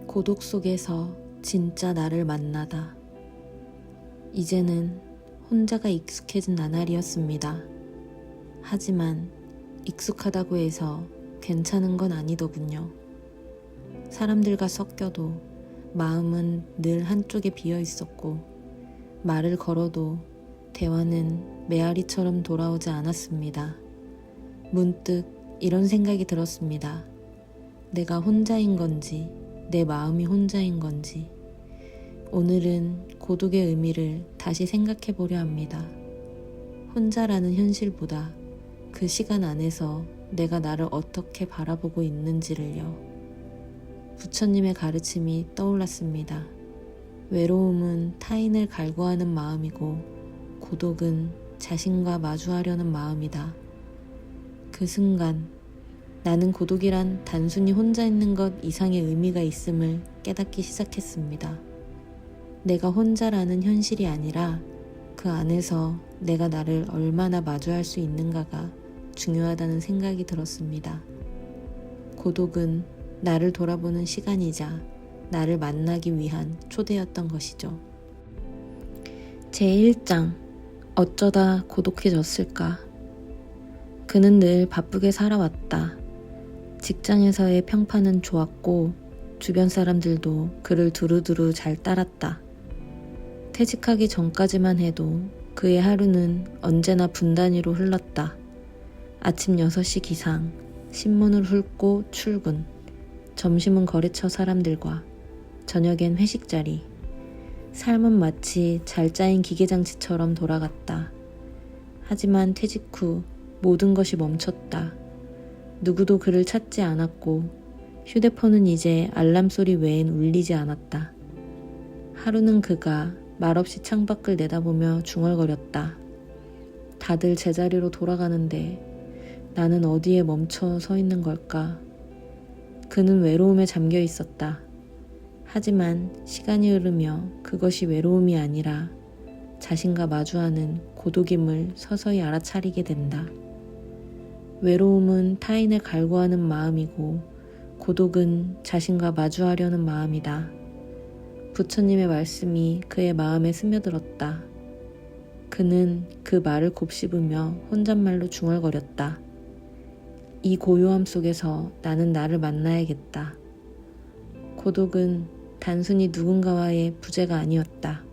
고독 속에서 진짜 나를 만나다. 이제는 혼자가 익숙해진 나날이었습니다. 하지만 익숙하다고 해서 괜찮은 건 아니더군요. 사람들과 섞여도 마음은 늘 한쪽에 비어 있었고, 말을 걸어도 대화는 메아리처럼 돌아오지 않았습니다. 문득 이런 생각이 들었습니다. 내가 혼자인 건지, 내 마음이 혼자인 건지. 오늘은 고독의 의미를 다시 생각해 보려 합니다. 혼자라는 현실보다 그 시간 안에서 내가 나를 어떻게 바라보고 있는지를요. 부처님의 가르침이 떠올랐습니다. 외로움은 타인을 갈구하는 마음이고, 고독은 자신과 마주하려는 마음이다. 그 순간 나는 고독이란 단순히 혼자 있는 것 이상의 의미가 있음을 깨닫기 시작했습니다. 내가 혼자라는 현실이 아니라 그 안에서 내가 나를 얼마나 마주할 수 있는가가 중요하다는 생각이 들었습니다. 고독은 나를 돌아보는 시간이자 나를 만나기 위한 초대였던 것이죠. 제1장 어쩌다 고독해졌을까? 그는 늘 바쁘게 살아왔다. 직장에서의 평판은 좋았고 주변 사람들도 그를 두루두루 잘 따랐다. 퇴직하기 전까지만 해도 그의 하루는 언제나 분단위로 흘렀다. 아침 6시 기상, 신문을 훑고 출근, 점심은 거래처 사람들과, 저녁엔 회식 자리. 삶은 마치 잘 짜인 기계장치처럼 돌아갔다. 하지만 퇴직 후 모든 것이 멈췄다. 누구도 그를 찾지 않았고 휴대폰은 이제 알람 소리 외엔 울리지 않았다. 하루는 그가 말없이 창밖을 내다보며 중얼거렸다. 다들 제자리로 돌아가는데 나는 어디에 멈춰 서 있는 걸까? 그는 외로움에 잠겨 있었다. 하지만 시간이 흐르며 그것이 외로움이 아니라 자신과 마주하는 고독임을 서서히 알아차리게 된다. 외로움은 타인을 갈구하는 마음이고, 고독은 자신과 마주하려는 마음이다. 부처님의 말씀이 그의 마음에 스며들었다. 그는 그 말을 곱씹으며 혼잣말로 중얼거렸다. 이 고요함 속에서 나는 나를 만나야겠다. 고독은 단순히 누군가와의 부재가 아니었다.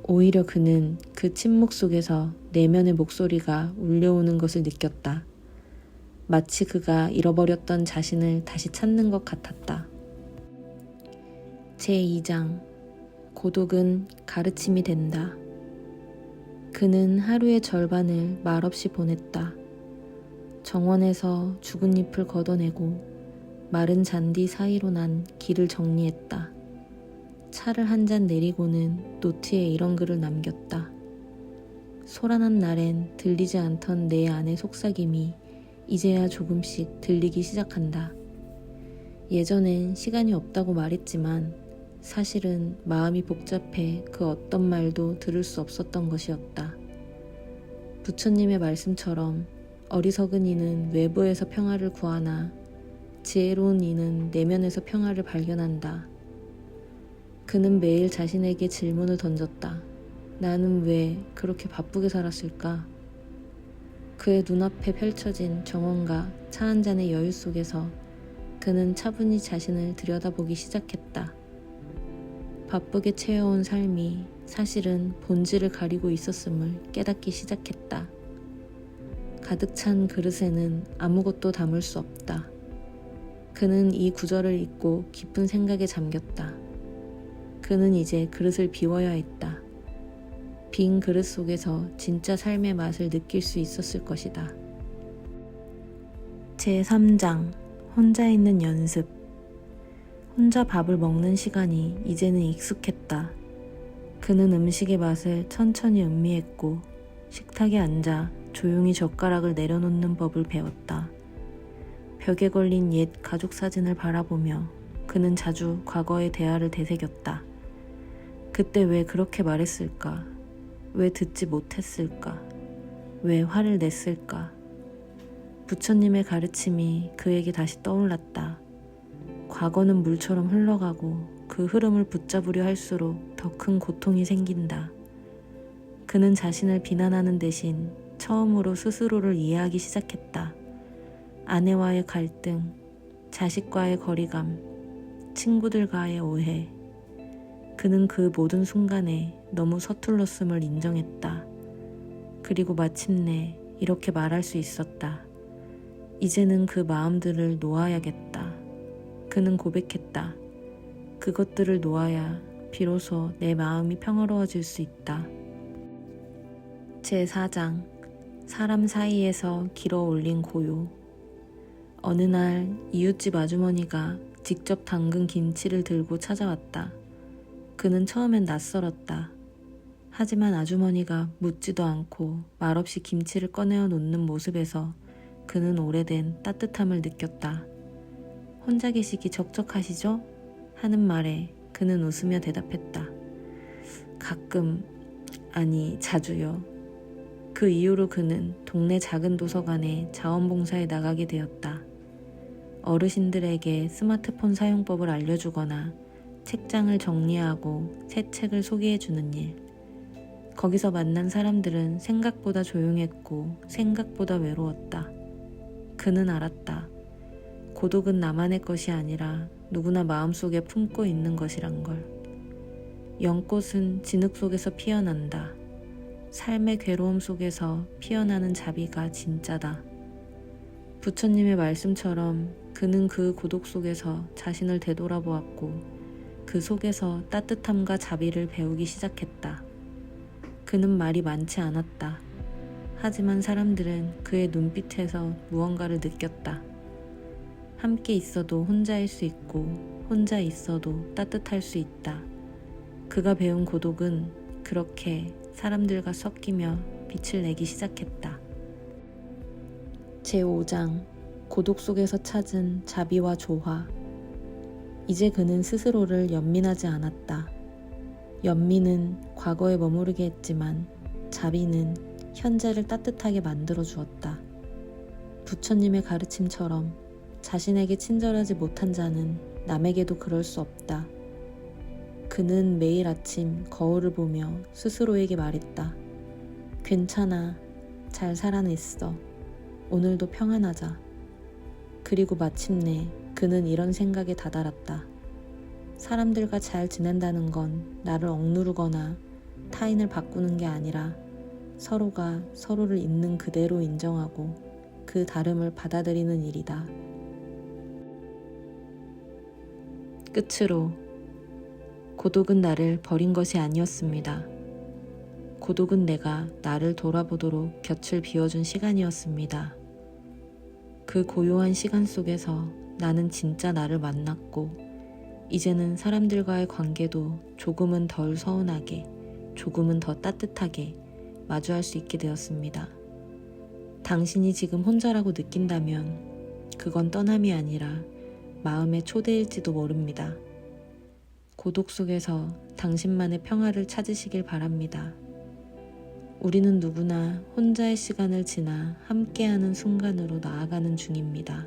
오히려 그는 그 침묵 속에서 내면의 목소리가 울려오는 것을 느꼈다. 마치 그가 잃어버렸던 자신을 다시 찾는 것 같았다. 제2장 고독은 가르침이 된다. 그는 하루의 절반을 말없이 보냈다. 정원에서 죽은 잎을 걷어내고 마른 잔디 사이로 난 길을 정리했다. 차를 한 잔 내리고는 노트에 이런 글을 남겼다. 소란한 날엔 들리지 않던 내 안의 속삭임이 이제야 조금씩 들리기 시작한다. 예전엔 시간이 없다고 말했지만 사실은 마음이 복잡해 그 어떤 말도 들을 수 없었던 것이었다. 부처님의 말씀처럼 어리석은 이는 외부에서 평화를 구하나 지혜로운 이는 내면에서 평화를 발견한다. 그는 매일 자신에게 질문을 던졌다. 나는 왜 그렇게 바쁘게 살았을까? 그의 눈앞에 펼쳐진 정원과 차 한 잔의 여유 속에서 그는 차분히 자신을 들여다보기 시작했다. 바쁘게 채워온 삶이 사실은 본질을 가리고 있었음을 깨닫기 시작했다. 가득 찬 그릇에는 아무것도 담을 수 없다. 그는 이 구절을 잊고 깊은 생각에 잠겼다. 그는 이제 그릇을 비워야 했다. 빈 그릇 속에서 진짜 삶의 맛을 느낄 수 있었을 것이다. 제3장 혼자 있는 연습. 혼자 밥을 먹는 시간이 이제는 익숙했다. 그는 음식의 맛을 천천히 음미했고 식탁에 앉아 조용히 젓가락을 내려놓는 법을 배웠다. 벽에 걸린 옛 가족 사진을 바라보며 그는 자주 과거의 대화를 되새겼다. 그때 왜 그렇게 말했을까? 왜 듣지 못했을까? 왜 화를 냈을까? 부처님의 가르침이 그에게 다시 떠올랐다. 과거는 물처럼 흘러가고 그 흐름을 붙잡으려 할수록 더 큰 고통이 생긴다. 그는 자신을 비난하는 대신 처음으로 스스로를 이해하기 시작했다. 아내와의 갈등, 자식과의 거리감, 친구들과의 오해. 그는 그 모든 순간에 너무 서툴렀음을 인정했다. 그리고 마침내 이렇게 말할 수 있었다. 이제는 그 마음들을 놓아야겠다. 그는 고백했다. 그것들을 놓아야 비로소 내 마음이 평화로워질 수 있다. 제4장 사람 사이에서 길어 올린 고요. 어느 날 이웃집 아주머니가 직접 담근 김치를 들고 찾아왔다. 그는 처음엔 낯설었다. 하지만 아주머니가 묻지도 않고 말없이 김치를 꺼내어 놓는 모습에서 그는 오래된 따뜻함을 느꼈다. 혼자 계시기 적적하시죠? 하는 말에 그는 웃으며 대답했다. 가끔, 아니 자주요. 그 이후로 그는 동네 작은 도서관에 자원봉사에 나가게 되었다. 어르신들에게 스마트폰 사용법을 알려주거나 책장을 정리하고 새 책을 소개해주는 일. 거기서 만난 사람들은 생각보다 조용했고 생각보다 외로웠다. 그는 알았다. 고독은 나만의 것이 아니라 누구나 마음속에 품고 있는 것이란 걸. 연꽃은 진흙 속에서 피어난다. 삶의 괴로움 속에서 피어나는 자비가 진짜다. 부처님의 말씀처럼 그는 그 고독 속에서 자신을 되돌아보았고 그 속에서 따뜻함과 자비를 배우기 시작했다. 그는 말이 많지 않았다. 하지만 사람들은 그의 눈빛에서 무언가를 느꼈다. 함께 있어도 혼자일 수 있고 혼자 있어도 따뜻할 수 있다. 그가 배운 고독은 그렇게 사람들과 섞이며 빛을 내기 시작했다. 제5장 고독 속에서 찾은 자비와 조화. 이제 그는 스스로를 연민하지 않았다. 연민은 과거에 머무르게 했지만 자비는 현재를 따뜻하게 만들어 주었다. 부처님의 가르침처럼 자신에게 친절하지 못한 자는 남에게도 그럴 수 없다. 그는 매일 아침 거울을 보며 스스로에게 말했다. 괜찮아. 잘 살아냈어. 오늘도 평안하자. 그리고 마침내 그는 이런 생각에 다다랐다. 사람들과 잘 지낸다는 건 나를 억누르거나 타인을 바꾸는 게 아니라 서로가 서로를 있는 그대로 인정하고 그 다름을 받아들이는 일이다. 끝으로 고독은 나를 버린 것이 아니었습니다. 고독은 내가 나를 돌아보도록 곁을 비워준 시간이었습니다. 그 고요한 시간 속에서 나는 진짜 나를 만났고 이제는 사람들과의 관계도 조금은 덜 서운하게, 조금은 더 따뜻하게 마주할 수 있게 되었습니다. 당신이 지금 혼자라고 느낀다면 그건 떠남이 아니라 마음의 초대일지도 모릅니다. 고독 속에서 당신만의 평화를 찾으시길 바랍니다. 우리는 누구나 혼자의 시간을 지나 함께하는 순간으로 나아가는 중입니다.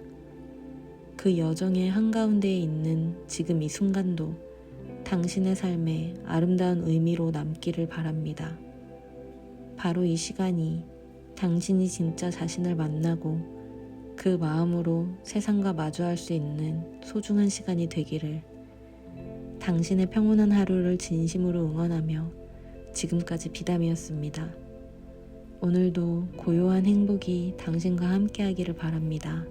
그 여정의 한가운데에 있는 지금 이 순간도 당신의 삶에 아름다운 의미로 남기를 바랍니다. 바로 이 시간이 당신이 진짜 자신을 만나고 그 마음으로 세상과 마주할 수 있는 소중한 시간이 되기를 당신의 평온한 하루를 진심으로 응원하며 지금까지 비담이었습니다. 오늘도 고요한 행복이 당신과 함께하기를 바랍니다.